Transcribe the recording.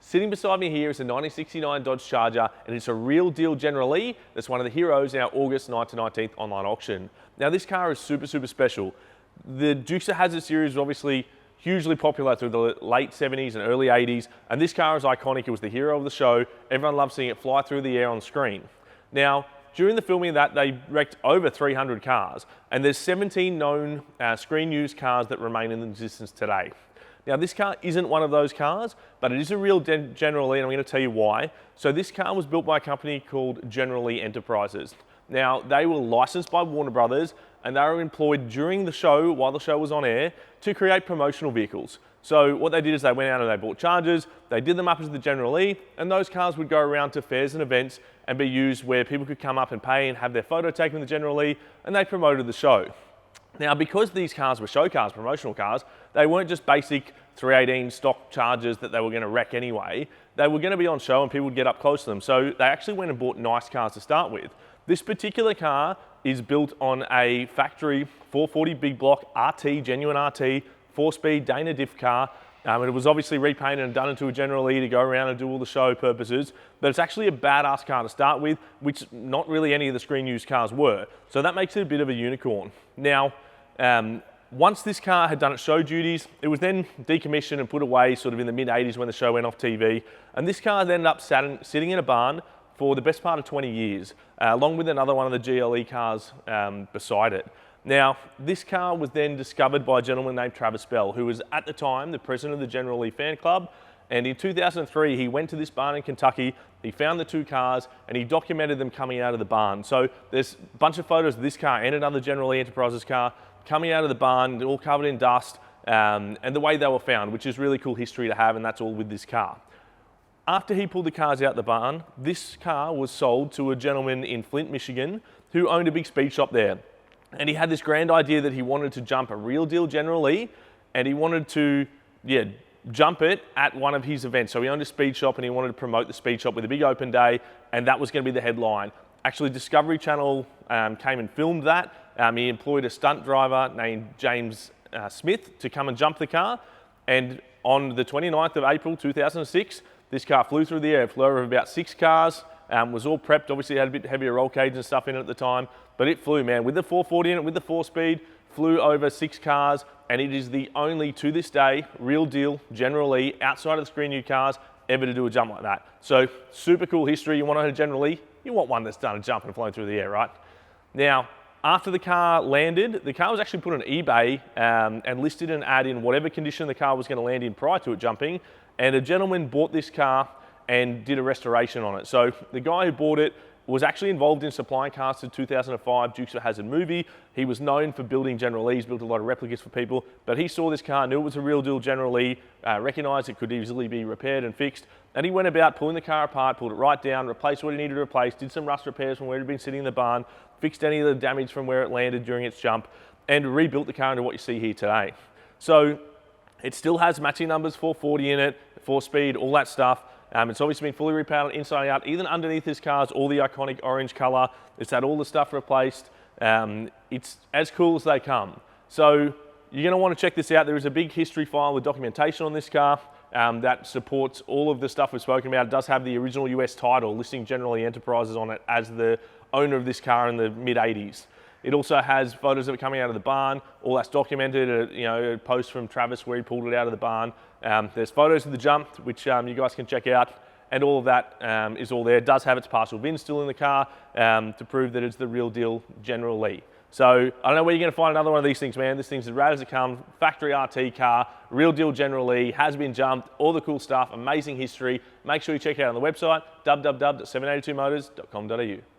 Sitting beside me here is a 1969 Dodge Charger, and it's a real deal General Lee that's one of the heroes in our August 9th to 19th online auction. Now this car is super special. The Dukes of Hazzard series was obviously hugely popular through the late 70s and early 80s, and this car is iconic. It was the hero of the show. Everyone loved seeing it fly through the air on screen. Now, during the filming of that, they wrecked over 300 cars, and there's 17 known screen-used cars that remain in existence today. Now, this car isn't one of those cars, but it is a real General Lee, and I'm going to tell you why. So this car was built by a company called General Lee Enterprises. Now, they were licensed by Warner Brothers, and they were employed during the show, while the show was on air, to create promotional vehicles. So what they did is they went out and they bought Chargers, they did them up as the General Lee, and those cars would go around to fairs and events and be used where people could come up and pay and have their photo taken with the General Lee, and they promoted the show. Now, because these cars were show cars, promotional cars, they weren't just basic 318 stock Chargers that they were going to wreck anyway. They were going to be on show and people would get up close to them. So they actually went and bought nice cars to start with. This particular car is built on a factory 440 big block RT, genuine RT, 4-speed Dana diff car. And it was obviously repainted and done into a General Lee to go around and do all the show purposes, but it's actually a badass car to start with, which not really any of the screen used cars were. So that makes it a bit of a unicorn. Now, once this car had done its show duties, it was then decommissioned and put away sort of in the mid-80s when the show went off TV. And this car ended up sitting in a barn for the best part of 20 years, along with another one of the GLE cars beside it. Now, this car was then discovered by a gentleman named Travis Bell, who was at the time the president of the General Lee fan club. And in 2003, he went to this barn in Kentucky, he found the two cars, and he documented them coming out of the barn. So there's a bunch of photos of this car and another General Lee Enterprises car coming out of the barn, all covered in dust, and the way they were found, which is really cool history to have, and that's all with this car. After he pulled the cars out the barn, this car was sold to a gentleman in Flint, Michigan, who owned a big speed shop there. And he had this grand idea that he wanted to jump a real deal General Lee, and he wanted to, jump it at one of his events. So he owned a speed shop and he wanted to promote the speed shop with a big open day, and that was going to be the headline. Actually, Discovery Channel came and filmed that. He employed a stunt driver named James Smith to come and jump the car. And on the 29th of April 2006, this car flew through the air. It flew over about 6 cars, was all prepped. Obviously, it had a bit heavier roll cage and stuff in it at the time, but it flew, man. With the 440 in it, with the 4-speed, flew over 6 cars, and it is the only, to this day, real deal General Lee outside of the screen new cars ever to do a jump like that. So super cool history. You want to own a General Lee? You want one that's done a jump and flown through the air, right? Now, after the car landed, the car was actually put on eBay and listed an ad in whatever condition the car was going to land in prior to it jumping, and a gentleman bought this car and did a restoration on it. So the guy who bought it was actually involved in supplying cars to the 2005 Dukes of Hazzard movie. He was known for building General Lees, built a lot of replicas for people, but he saw this car, knew it was a real deal General Lee, recognised it could easily be repaired and fixed, and he went about pulling the car apart, pulled it right down, replaced what he needed to replace, did some rust repairs from where it had been sitting in the barn, fixed any of the damage from where it landed during its jump, and rebuilt the car into what you see here today. So it still has matching numbers, 440 in it, 4-speed, all that stuff. It's obviously been fully repowered inside and out. Even underneath this car is all the iconic orange colour. It's had all the stuff replaced. It's as cool as they come. So you're going to want to check this out. There is a big history file with documentation on this car that supports all of the stuff we've spoken about. It does have the original US title listing General Lee Enterprises on it as the owner of this car in the mid-80s. It also has photos of it coming out of the barn. All that's documented, a post from Travis where he pulled it out of the barn. There's photos of the jump, which you guys can check out, and all of that is all there. It does have its partial VIN still in the car to prove that it's the real deal General Lee. So I don't know where you're going to find another one of these things, man. This thing's as rad as it comes. Factory RT car, real deal General Lee, has been jumped, all the cool stuff, amazing history. Make sure you check it out on the website, www.782motors.com.au.